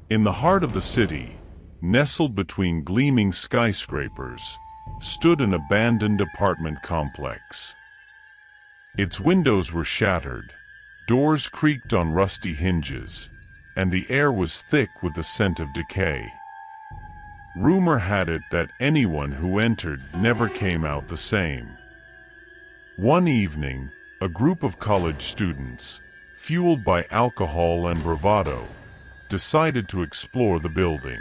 In the heart of the city, nestled between gleaming skyscrapers, stood an abandoned apartment complex. Its windows were shattered, doors creaked on rusty hinges, and the air was thick with the scent of decay. Rumor had it that anyone who entered never came out the same. One evening, a group of college students, fueled by alcohol and bravado, decided to explore the building.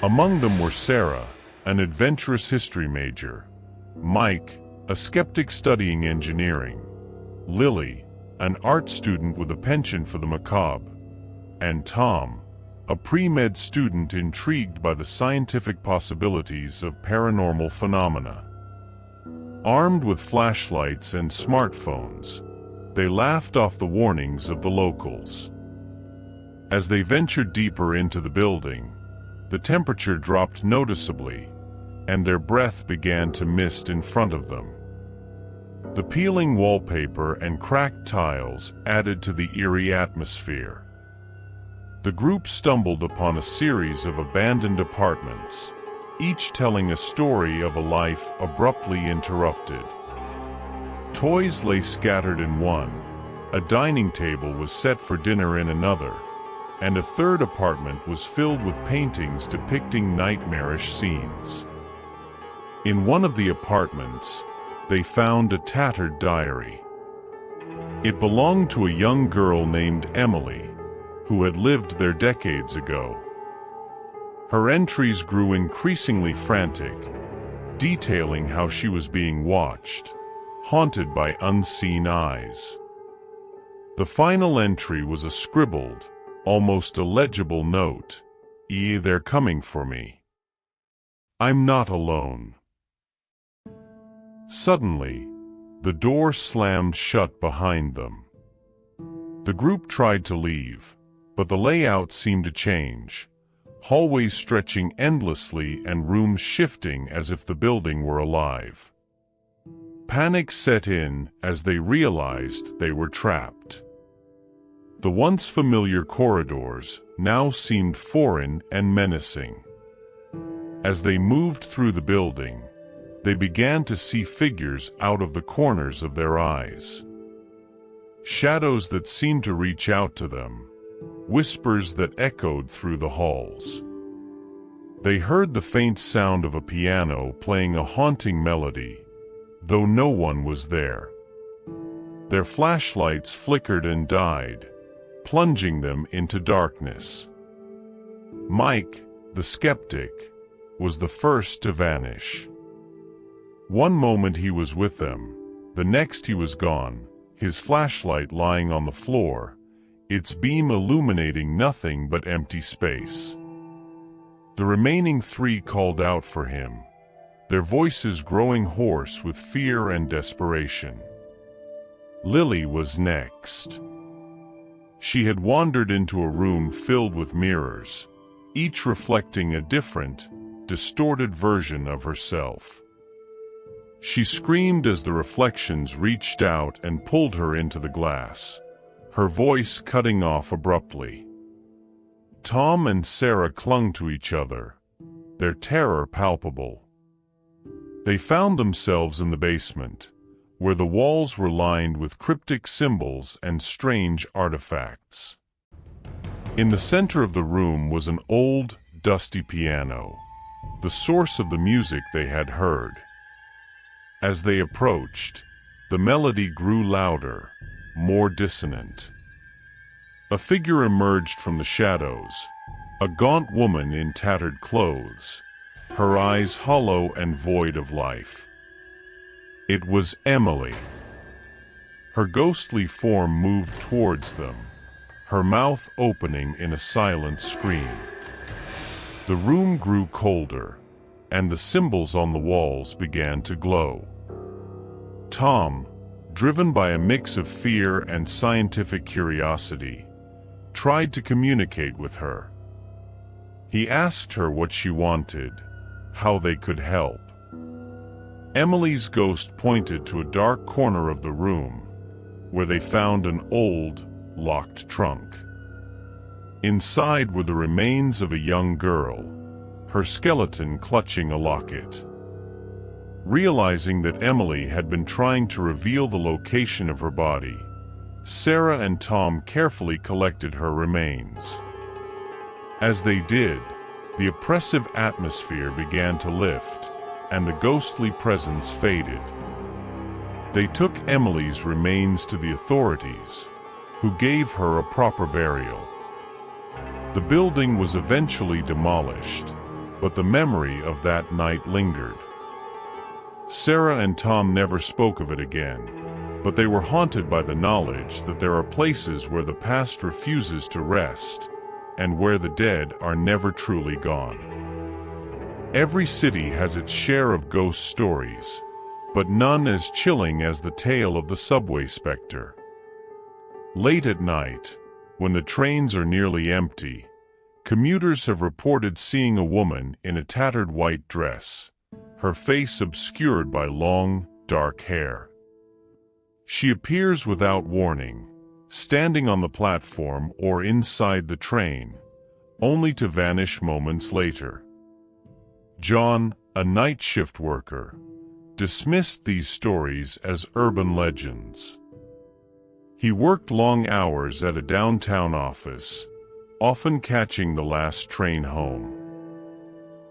Among them were Sarah, an adventurous history major; Mike, a skeptic studying engineering; Lily, an art student with a penchant for the macabre; and Tom, a pre-med student intrigued by the scientific possibilities of paranormal phenomena. Armed with flashlights and smartphones, they laughed off the warnings of the locals. As they ventured deeper into the building, the temperature dropped noticeably, and their breath began to mist in front of them. The peeling wallpaper and cracked tiles added to the eerie atmosphere. The group stumbled upon a series of abandoned apartments, each telling a story of a life abruptly interrupted. Toys lay scattered in one, a dining table was set for dinner in another, and a third apartment was filled with paintings depicting nightmarish scenes. In one of the apartments, they found a tattered diary. It belonged to a young girl named Emily, who had lived there decades ago. Her entries grew increasingly frantic, detailing how she was being watched, haunted by unseen eyes. The final entry was a scribbled, almost illegible note: "They're coming for me. I'm not alone." Suddenly, the door slammed shut behind them. The group tried to leave, but the layout seemed to change, hallways stretching endlessly and rooms shifting as if the building were alive. Panic set in as they realized they were trapped. The once familiar corridors now seemed foreign and menacing. As they moved through the building, they began to see figures out of the corners of their eyes. Shadows that seemed to reach out to them, whispers that echoed through the halls. They heard the faint sound of a piano playing a haunting melody, though no one was there. Their flashlights flickered and died, plunging them into darkness. Mike, the skeptic, was the first to vanish. One moment he was with them, the next he was gone, his flashlight lying on the floor, its beam illuminating nothing but empty space. The remaining three called out for him, their voices growing hoarse with fear and desperation. Lily was next. She had wandered into a room filled with mirrors, each reflecting a different, distorted version of herself. She screamed as the reflections reached out and pulled her into the glass, her voice cutting off abruptly. Tom and Sarah clung to each other, their terror palpable. They found themselves in the basement, where the walls were lined with cryptic symbols and strange artifacts. In the center of the room was an old, dusty piano, the source of the music they had heard. As they approached, the melody grew louder, more dissonant. A figure emerged from the shadows, a gaunt woman in tattered clothes, her eyes hollow and void of life. It was Emily. Her ghostly form moved towards them, her mouth opening in a silent scream. The room grew colder, and the symbols on the walls began to glow. Tom, driven by a mix of fear and scientific curiosity, tried to communicate with her. He asked her what she wanted, how they could help. Emily's ghost pointed to a dark corner of the room, where they found an old, locked trunk. Inside were the remains of a young girl, her skeleton clutching a locket. Realizing that Emily had been trying to reveal the location of her body, Sarah and Tom carefully collected her remains. As they did, the oppressive atmosphere began to lift, and the ghostly presence faded. They took Emily's remains to the authorities, who gave her a proper burial. The building was eventually demolished, but the memory of that night lingered. Sarah and Tom never spoke of it again, but they were haunted by the knowledge that there are places where the past refuses to rest, and where the dead are never truly gone. Every city has its share of ghost stories, but none as chilling as the tale of the subway specter. Late at night, when the trains are nearly empty, commuters have reported seeing a woman in a tattered white dress, her face obscured by long, dark hair. She appears without warning, standing on the platform or inside the train, only to vanish moments later. John, a night shift worker, dismissed these stories as urban legends. He worked long hours at a downtown office, often catching the last train home.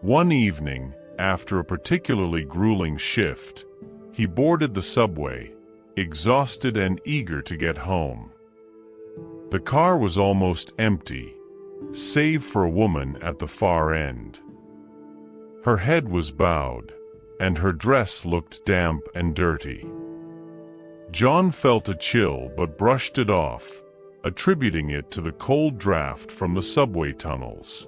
One evening, after a particularly grueling shift, he boarded the subway, exhausted and eager to get home. The car was almost empty, save for a woman at the far end. Her head was bowed, and her dress looked damp and dirty. John felt a chill but brushed it off, attributing it to the cold draft from the subway tunnels.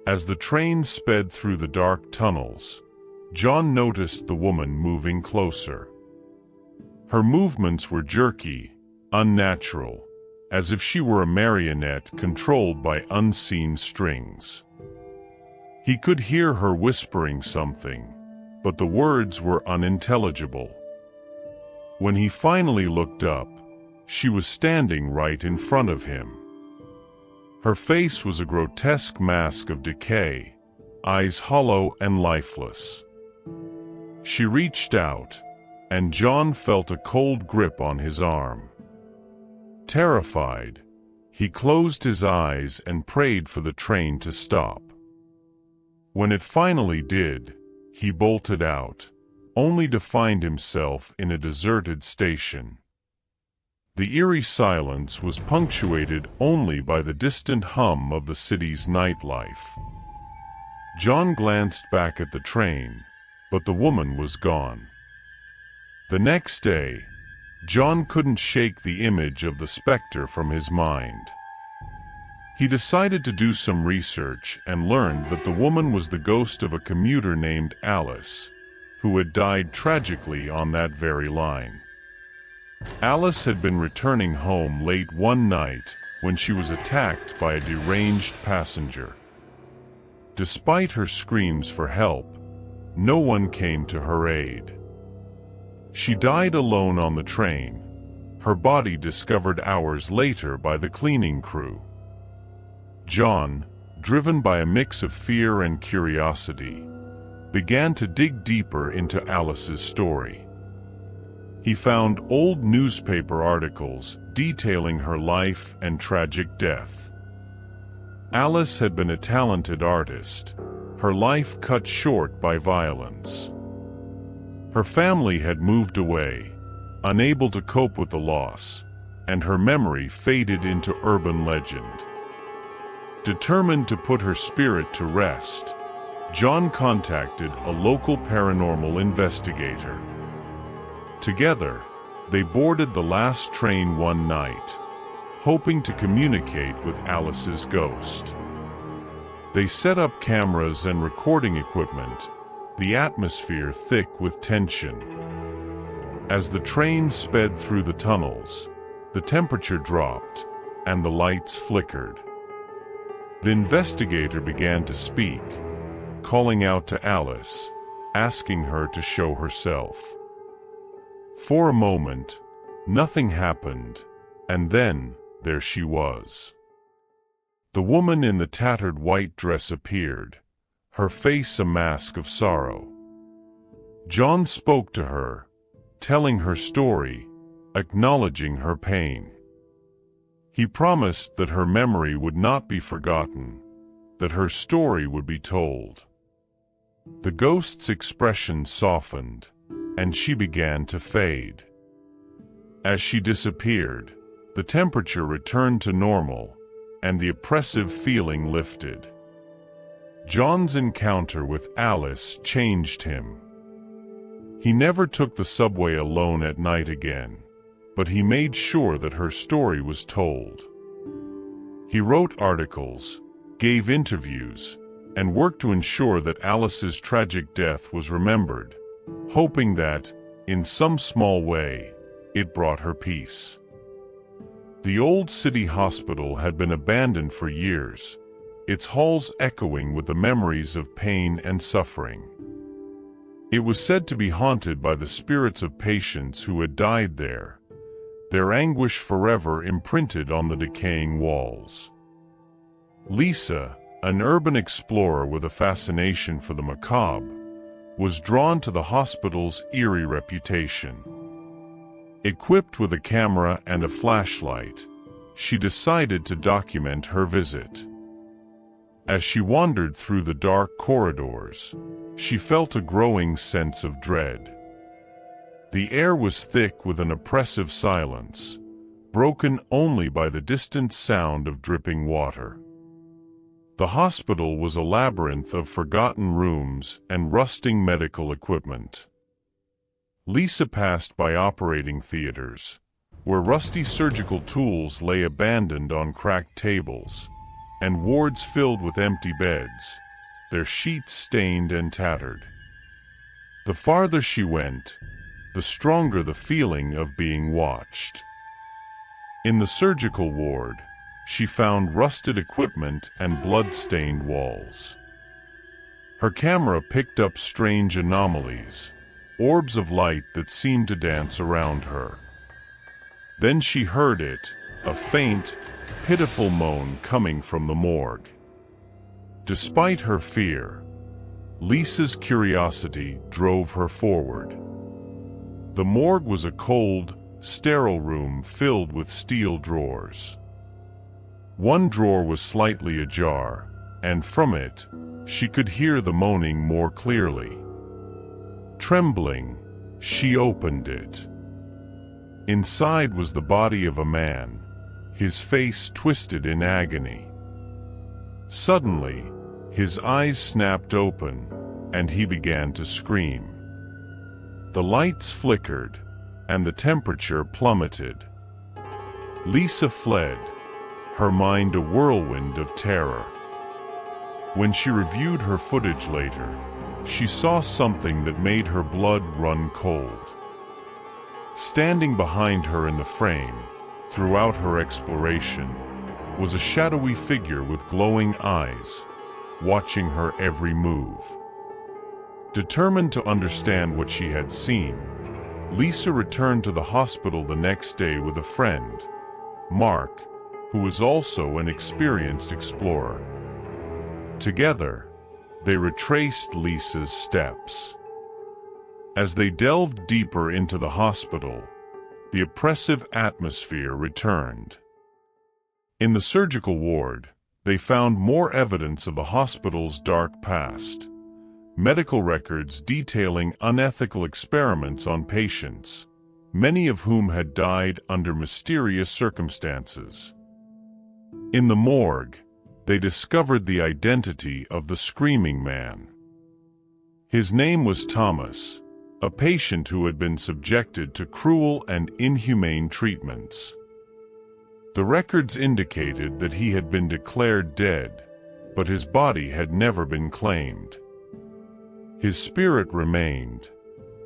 As the train sped through the dark tunnels, John noticed the woman moving closer. Her movements were jerky, unnatural, as if she were a marionette controlled by unseen strings. He could hear her whispering something, but the words were unintelligible. When he finally looked up, she was standing right in front of him. Her face was a grotesque mask of decay, eyes hollow and lifeless. She reached out, and John felt a cold grip on his arm. Terrified, he closed his eyes and prayed for the train to stop. When it finally did, he bolted out, only to find himself in a deserted station. The eerie silence was punctuated only by the distant hum of the city's nightlife. John glanced back at the train, but the woman was gone. The next day, John couldn't shake the image of the specter from his mind. He decided to do some research and learned that the woman was the ghost of a commuter named Alice, who had died tragically on that very line. Alice had been returning home late one night when she was attacked by a deranged passenger. Despite her screams for help, no one came to her aid. She died alone on the train, her body discovered hours later by the cleaning crew. John, driven by a mix of fear and curiosity, began to dig deeper into Alice's story. He found old newspaper articles detailing her life and tragic death. Alice had been a talented artist, her life cut short by violence. Her family had moved away, unable to cope with the loss, and her memory faded into urban legend. Determined to put her spirit to rest, John contacted a local paranormal investigator. Together, they boarded the last train one night, hoping to communicate with Alice's ghost. They set up cameras and recording equipment, the atmosphere thick with tension. As the train sped through the tunnels, the temperature dropped, and the lights flickered. The investigator began to speak, calling out to Alice, asking her to show herself. For a moment, nothing happened, and then there she was. The woman in the tattered white dress appeared, her face a mask of sorrow. John spoke to her, telling her story, acknowledging her pain. He promised that her memory would not be forgotten, that her story would be told. The ghost's expression softened, and she began to fade. As she disappeared, the temperature returned to normal, and the oppressive feeling lifted. John's encounter with Alice changed him. He never took the subway alone at night again, but he made sure that her story was told. He wrote articles, gave interviews, and worked to ensure that Alice's tragic death was remembered, hoping that, in some small way, it brought her peace. The old city hospital had been abandoned for years, its halls echoing with the memories of pain and suffering. It was said to be haunted by the spirits of patients who had died there, their anguish forever imprinted on the decaying walls. Lisa, an urban explorer with a fascination for the macabre, was drawn to the hospital's eerie reputation. Equipped with a camera and a flashlight, she decided to document her visit. As she wandered through the dark corridors, she felt a growing sense of dread. The air was thick with an oppressive silence, broken only by the distant sound of dripping water. The hospital was a labyrinth of forgotten rooms and rusting medical equipment. Lisa passed by operating theaters, where rusty surgical tools lay abandoned on cracked tables, and wards filled with empty beds, their sheets stained and tattered. The farther she went, the stronger the feeling of being watched. In the surgical ward, she found rusted equipment and blood-stained walls. Her camera picked up strange anomalies, orbs of light that seemed to dance around her. Then she heard it, a faint, pitiful moan coming from the morgue. Despite her fear, Lisa's curiosity drove her forward. The morgue was a cold, sterile room filled with steel drawers. One drawer was slightly ajar, and from it, she could hear the moaning more clearly. Trembling, she opened it. Inside was the body of a man, his face twisted in agony. Suddenly, his eyes snapped open, and he began to scream. The lights flickered, and the temperature plummeted. Lisa fled, her mind a whirlwind of terror. When she reviewed her footage later, she saw something that made her blood run cold. Standing behind her in the frame, throughout her exploration, was a shadowy figure with glowing eyes, watching her every move. Determined to understand what she had seen, Lisa returned to the hospital the next day with a friend, Mark, who was also an experienced explorer. Together, they retraced Lisa's steps. As they delved deeper into the hospital, the oppressive atmosphere returned. In the surgical ward, they found more evidence of the hospital's dark past. Medical records detailing unethical experiments on patients, many of whom had died under mysterious circumstances. In the morgue, they discovered the identity of the screaming man. His name was Thomas, a patient who had been subjected to cruel and inhumane treatments. The records indicated that he had been declared dead, but his body had never been claimed. His spirit remained,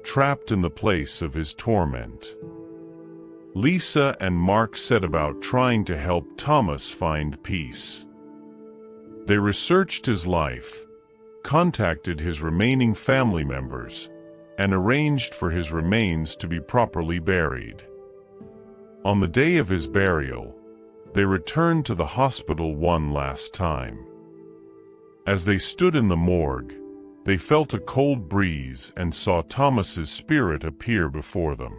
trapped in the place of his torment. Lisa and Mark set about trying to help Thomas find peace. They researched his life, contacted his remaining family members, and arranged for his remains to be properly buried. On the day of his burial, they returned to the hospital one last time. As they stood in the morgue, they felt a cold breeze and saw Thomas's spirit appear before them.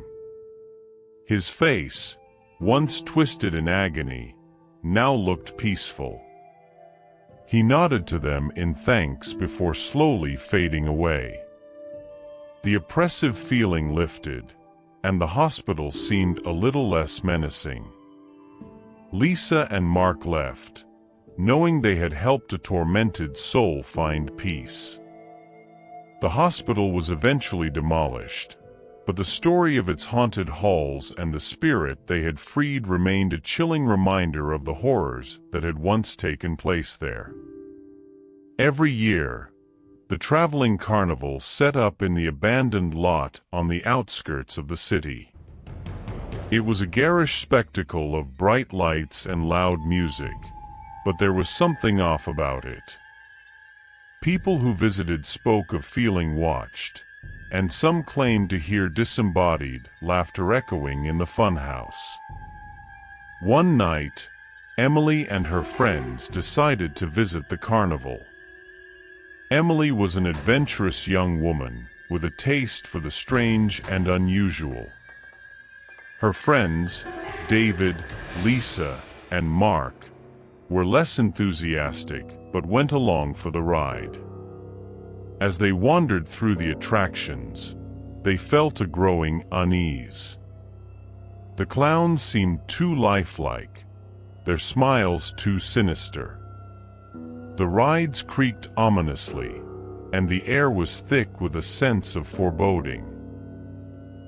His face, once twisted in agony, now looked peaceful. He nodded to them in thanks before slowly fading away. The oppressive feeling lifted, and the hospital seemed a little less menacing. Lisa and Mark left, knowing they had helped a tormented soul find peace. The hospital was eventually demolished, but the story of its haunted halls and the spirit they had freed remained a chilling reminder of the horrors that had once taken place there. Every year, the traveling carnival set up in the abandoned lot on the outskirts of the city. It was a garish spectacle of bright lights and loud music, but there was something off about it. People who visited spoke of feeling watched, and some claimed to hear disembodied laughter echoing in the funhouse. One night, Emily and her friends decided to visit the carnival. Emily was an adventurous young woman with a taste for the strange and unusual. Her friends, David, Lisa, and Mark, were less enthusiastic but went along for the ride. As they wandered through the attractions, they felt a growing unease. The clowns seemed too lifelike, their smiles too sinister. The rides creaked ominously, and the air was thick with a sense of foreboding.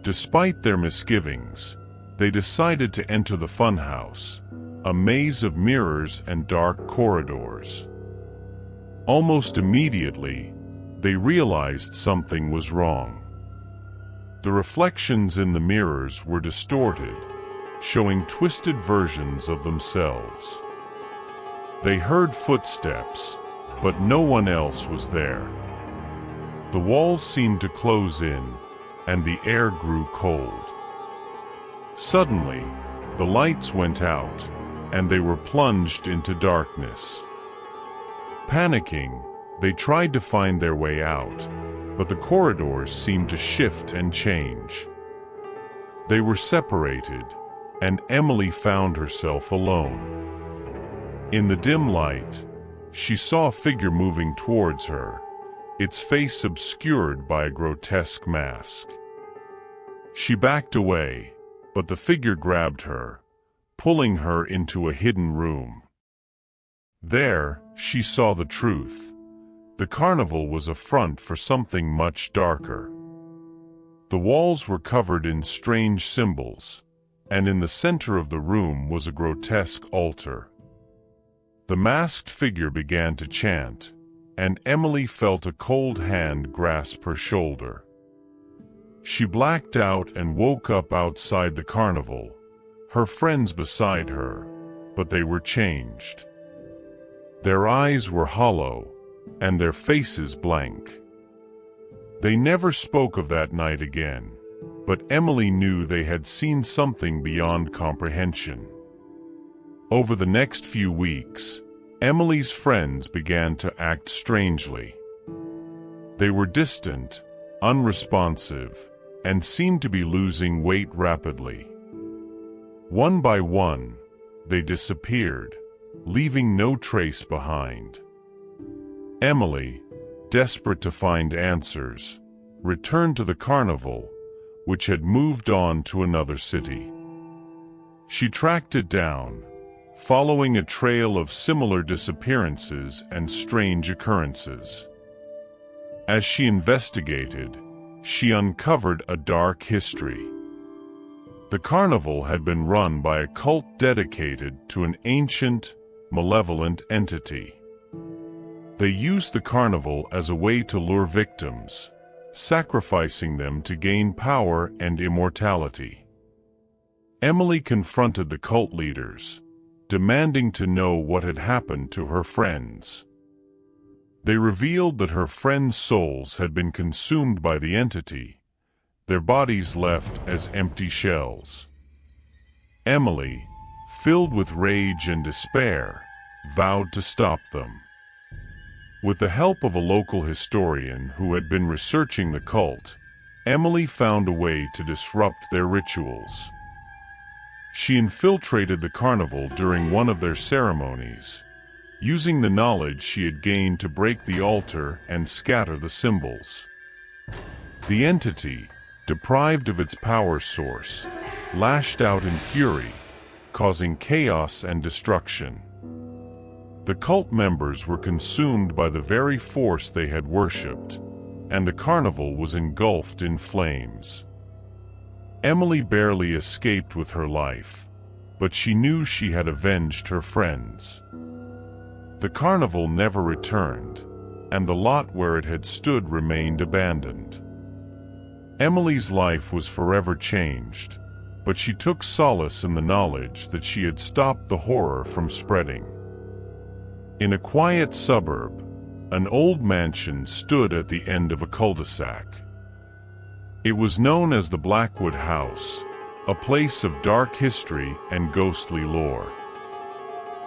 Despite their misgivings, they decided to enter the funhouse, a maze of mirrors and dark corridors. Almost immediately, they realized something was wrong. The reflections in the mirrors were distorted, showing twisted versions of themselves. They heard footsteps, but no one else was there. The walls seemed to close in, and the air grew cold. Suddenly, the lights went out, and they were plunged into darkness. Panicking, they tried to find their way out, but the corridors seemed to shift and change. They were separated, and Emily found herself alone. In the dim light, she saw a figure moving towards her, its face obscured by a grotesque mask. She backed away, but the figure grabbed her, pulling her into a hidden room. There, she saw the truth. The carnival was a front for something much darker. The walls were covered in strange symbols, and in the center of the room was a grotesque altar. The masked figure began to chant, and Emily felt a cold hand grasp her shoulder. She blacked out and woke up outside the carnival, her friends beside her, but they were changed. Their eyes were hollow, and their faces blank. They never spoke of that night again, but Emily knew they had seen something beyond comprehension. Over the next few weeks, Emily's friends began to act strangely. They were distant, unresponsive, and seemed to be losing weight rapidly. One by one, they disappeared, leaving no trace behind. Emily, desperate to find answers, returned to the carnival, which had moved on to another city. She tracked it down, following a trail of similar disappearances and strange occurrences. As she investigated, she uncovered a dark history. The carnival had been run by a cult dedicated to an ancient, malevolent entity. They used the carnival as a way to lure victims, sacrificing them to gain power and immortality. Emily confronted the cult leaders, demanding to know what had happened to her friends. They revealed that her friends' souls had been consumed by the entity, their bodies left as empty shells. Emily, filled with rage and despair, vowed to stop them. With the help of a local historian who had been researching the cult, Emily found a way to disrupt their rituals. She infiltrated the carnival during one of their ceremonies, using the knowledge she had gained to break the altar and scatter the symbols. The entity, deprived of its power source, lashed out in fury, causing chaos and destruction. The cult members were consumed by the very force they had worshipped, and the carnival was engulfed in flames. Emily barely escaped with her life, but she knew she had avenged her friends. The carnival never returned, and the lot where it had stood remained abandoned. Emily's life was forever changed, but she took solace in the knowledge that she had stopped the horror from spreading. In a quiet suburb, an old mansion stood at the end of a cul-de-sac. It was known as the Blackwood House, a place of dark history and ghostly lore.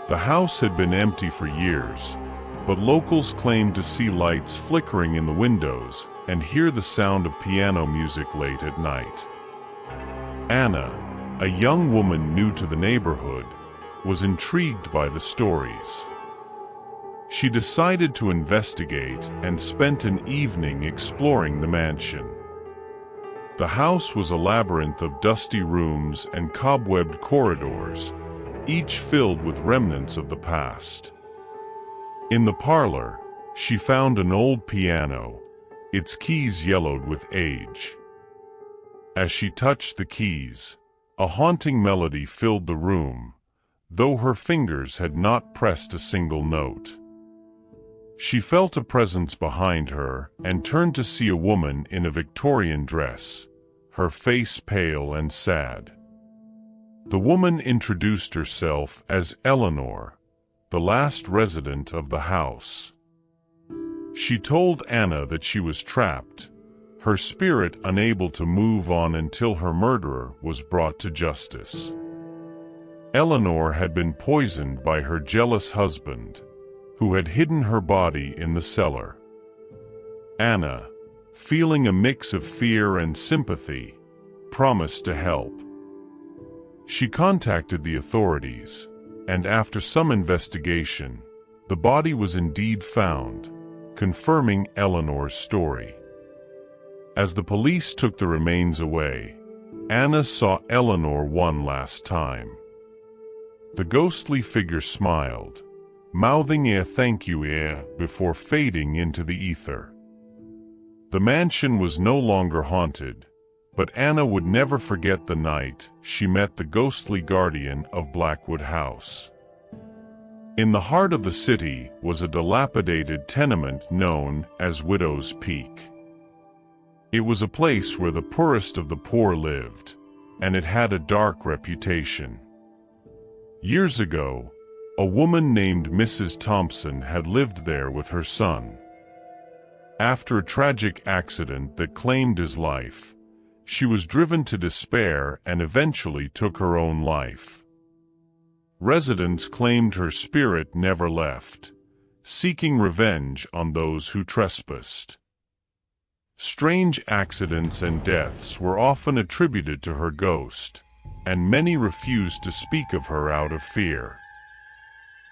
The house had been empty for years, but locals claimed to see lights flickering in the windows and hear the sound of piano music late at night. Anna, a young woman new to the neighborhood, was intrigued by the stories. She decided to investigate and spent an evening exploring the mansion. The house was a labyrinth of dusty rooms and cobwebbed corridors, each filled with remnants of the past. In the parlor, she found an old piano, its keys yellowed with age. As she touched the keys, a haunting melody filled the room, though her fingers had not pressed a single note. She felt a presence behind her and turned to see a woman in a Victorian dress, her face pale and sad. The woman introduced herself as Eleanor, the last resident of the house. She told Anna that she was trapped, her spirit unable to move on until her murderer was brought to justice. Eleanor had been poisoned by her jealous husband, who had hidden her body in the cellar. Anna, feeling a mix of fear and sympathy, promised to help. She contacted the authorities, and after some investigation, the body was indeed found, confirming Eleanor's story. As the police took the remains away, Anna saw Eleanor one last time. The ghostly figure smiled, mouthing a thank you before fading into the ether. The mansion was no longer haunted, but Anna would never forget the night she met the ghostly guardian of Blackwood House. In the heart of the city was a dilapidated tenement known as Widow's Peak. It was a place where the poorest of the poor lived, and it had a dark reputation. Years ago, a woman named Mrs. Thompson had lived there with her son. After a tragic accident that claimed his life, she was driven to despair and eventually took her own life. Residents claimed her spirit never left, seeking revenge on those who trespassed. Strange accidents and deaths were often attributed to her ghost, and many refused to speak of her out of fear.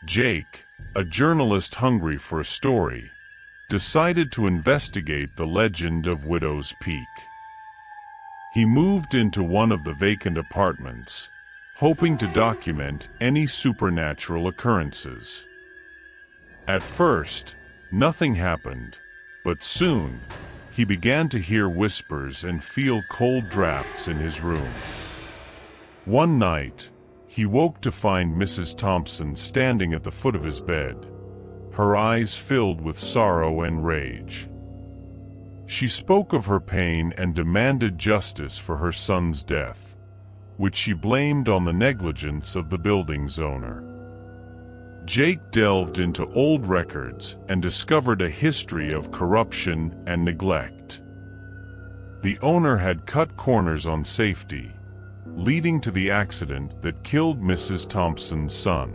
Jake, a journalist hungry for a story, decided to investigate the legend of Widow's Peak. He moved into one of the vacant apartments, hoping to document any supernatural occurrences. At first, nothing happened, but soon, he began to hear whispers and feel cold drafts in his room. One night, he woke to find Mrs. Thompson standing at the foot of his bed, her eyes filled with sorrow and rage. She spoke of her pain and demanded justice for her son's death, which she blamed on the negligence of the building's owner. Jake delved into old records and discovered a history of corruption and neglect. The owner had cut corners on safety, leading to the accident that killed Mrs. Thompson's son.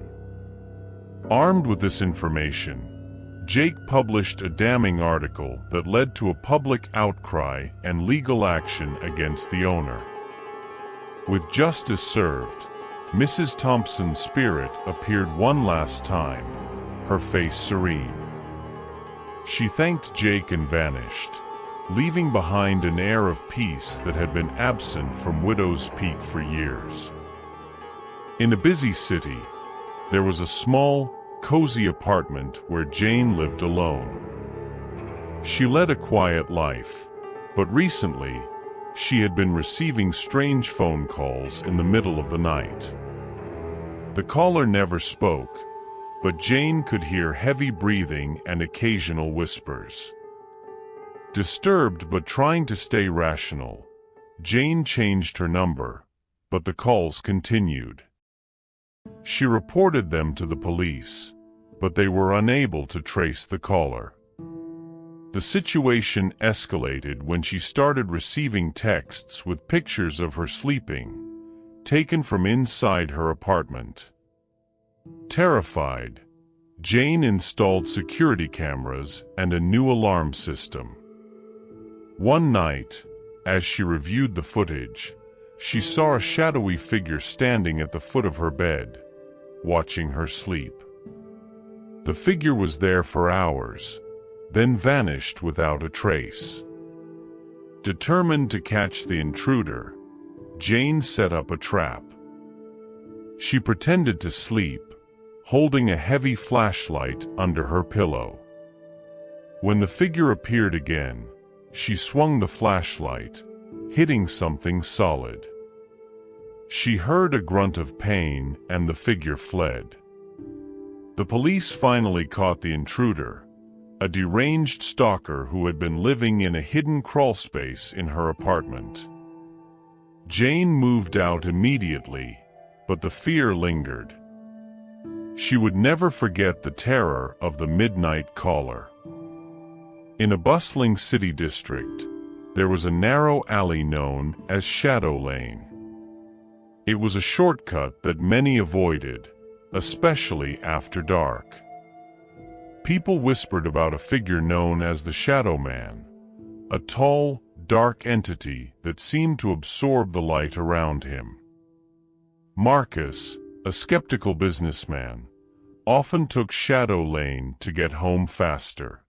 Armed with this information, Jake published a damning article that led to a public outcry and legal action against the owner. With justice served, Mrs. Thompson's spirit appeared one last time, her face serene. She thanked Jake and vanished, leaving behind an air of peace that had been absent from Widow's Peak for years. In a busy city, there was a small, cozy apartment where Jane lived alone. She led a quiet life, but recently, she had been receiving strange phone calls in the middle of the night. The caller never spoke, but Jane could hear heavy breathing and occasional whispers. Disturbed but trying to stay rational, Jane changed her number, but the calls continued. She reported them to the police, but they were unable to trace the caller. The situation escalated when she started receiving texts with pictures of her sleeping, taken from inside her apartment. Terrified, Jane installed security cameras and a new alarm system. One night, as she reviewed the footage, she saw a shadowy figure standing at the foot of her bed, watching her sleep. The figure was there for hours, then vanished without a trace. Determined to catch the intruder, Jane set up a trap. She pretended to sleep, holding a heavy flashlight under her pillow. When the figure appeared again, she swung the flashlight, hitting something solid. She heard a grunt of pain and the figure fled. The police finally caught the intruder, a deranged stalker who had been living in a hidden crawlspace in her apartment. Jane moved out immediately, but the fear lingered. She would never forget the terror of the midnight caller. In a bustling city district, there was a narrow alley known as Shadow Lane. It was a shortcut that many avoided, especially after dark. People whispered about a figure known as the Shadow Man, a tall, dark entity that seemed to absorb the light around him. Marcus, a skeptical businessman, often took Shadow Lane to get home faster.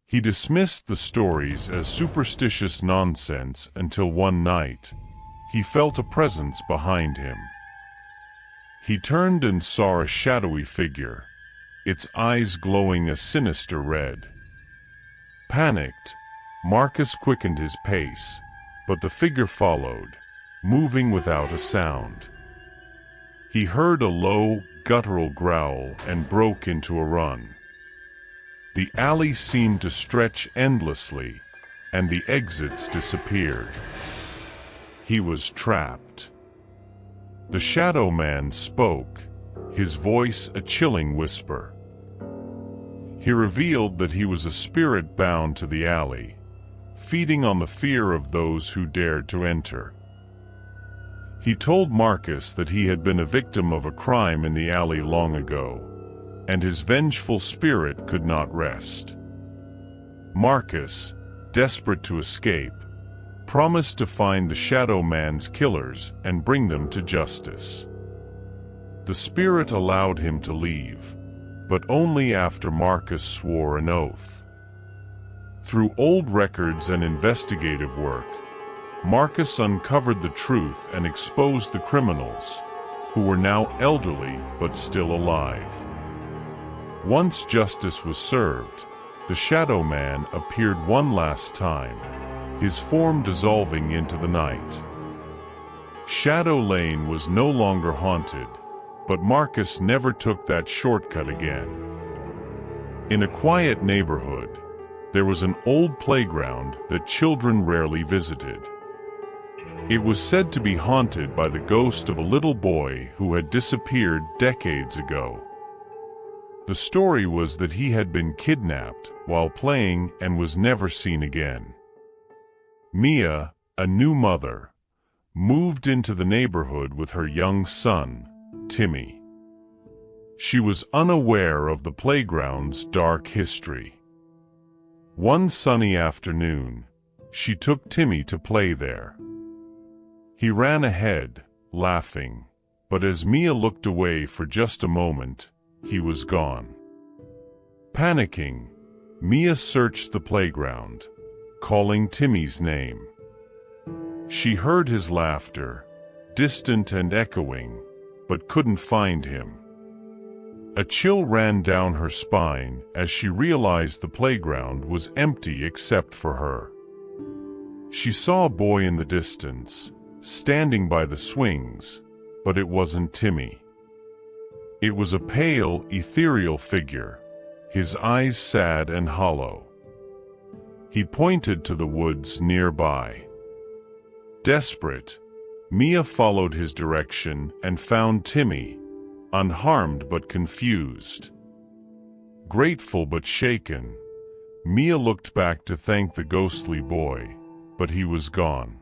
He dismissed the stories as superstitious nonsense until one night, he felt a presence behind him. He turned and saw a shadowy figure, its eyes glowing a sinister red. Panicked, Marcus quickened his pace, but the figure followed, moving without a sound. He heard a low, guttural growl and broke into a run. The alley seemed to stretch endlessly, and the exits disappeared. He was trapped. The Shadow Man spoke, his voice a chilling whisper. He revealed that he was a spirit bound to the alley, feeding on the fear of those who dared to enter. He told Marcus that he had been a victim of a crime in the alley long ago, and his vengeful spirit could not rest. Marcus, desperate to escape, promised to find the Shadow Man's killers and bring them to justice. The spirit allowed him to leave, but only after Marcus swore an oath. Through old records and investigative work, Marcus uncovered the truth and exposed the criminals, who were now elderly but still alive. Once justice was served, the Shadow Man appeared one last time, his form dissolving into the night. Shadow Lane was no longer haunted, but Marcus never took that shortcut again. In a quiet neighborhood, there was an old playground that children rarely visited. It was said to be haunted by the ghost of a little boy who had disappeared decades ago. The story was that he had been kidnapped while playing and was never seen again. Mia, a new mother, moved into the neighborhood with her young son, Timmy. She was unaware of the playground's dark history. One sunny afternoon, she took Timmy to play there. He ran ahead, laughing, but as Mia looked away for just a moment, he was gone. Panicking, Mia searched the playground, calling Timmy's name. She heard his laughter, distant and echoing, but couldn't find him. A chill ran down her spine as she realized the playground was empty except for her. She saw a boy in the distance, standing by the swings, but it wasn't Timmy. It was a pale, ethereal figure, his eyes sad and hollow. He pointed to the woods nearby. Desperate, Mia followed his direction and found Timmy, unharmed but confused. Grateful but shaken, Mia looked back to thank the ghostly boy, but he was gone.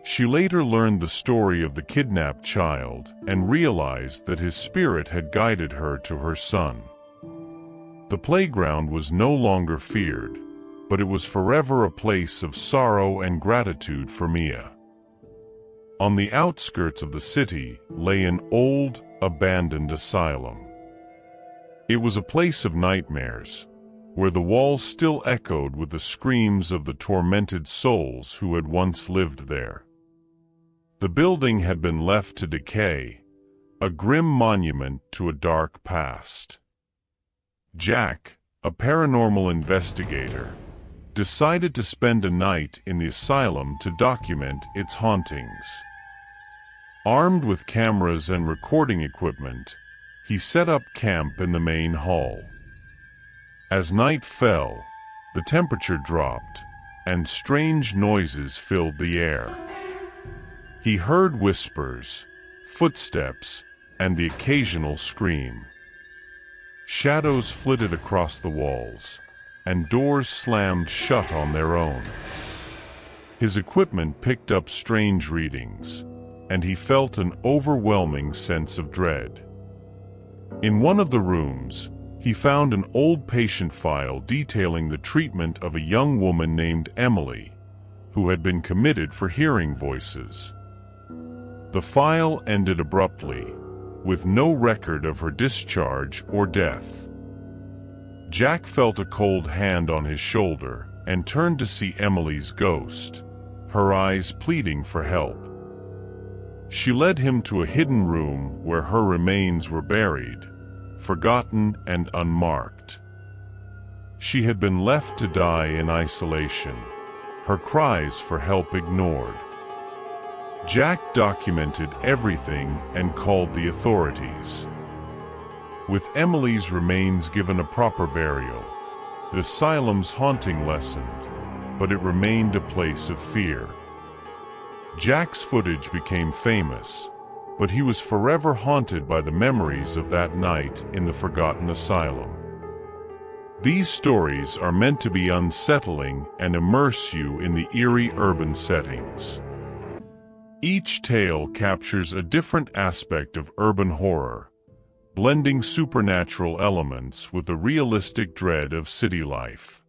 She later learned the story of the kidnapped child and realized that his spirit had guided her to her son. The playground was no longer feared, but it was forever a place of sorrow and gratitude for Mia. On the outskirts of the city lay an old, abandoned asylum. It was a place of nightmares, where the walls still echoed with the screams of the tormented souls who had once lived there. The building had been left to decay, a grim monument to a dark past. Jack, a paranormal investigator, decided to spend a night in the asylum to document its hauntings. Armed with cameras and recording equipment, he set up camp in the main hall. As night fell, the temperature dropped, and strange noises filled the air. He heard whispers, footsteps, and the occasional scream. Shadows flitted across the walls, and doors slammed shut on their own. His equipment picked up strange readings, and he felt an overwhelming sense of dread. In one of the rooms, he found an old patient file detailing the treatment of a young woman named Emily, who had been committed for hearing voices. The file ended abruptly, with no record of her discharge or death. Jack felt a cold hand on his shoulder and turned to see Emily's ghost, her eyes pleading for help. She led him to a hidden room where her remains were buried, forgotten and unmarked. She had been left to die in isolation, her cries for help ignored. Jack documented everything and called the authorities. With Emily's remains given a proper burial, the asylum's haunting lessened, but it remained a place of fear. Jack's footage became famous, but he was forever haunted by the memories of that night in the forgotten asylum. These stories are meant to be unsettling and immerse you in the eerie urban settings. Each tale captures a different aspect of urban horror, blending supernatural elements with the realistic dread of city life.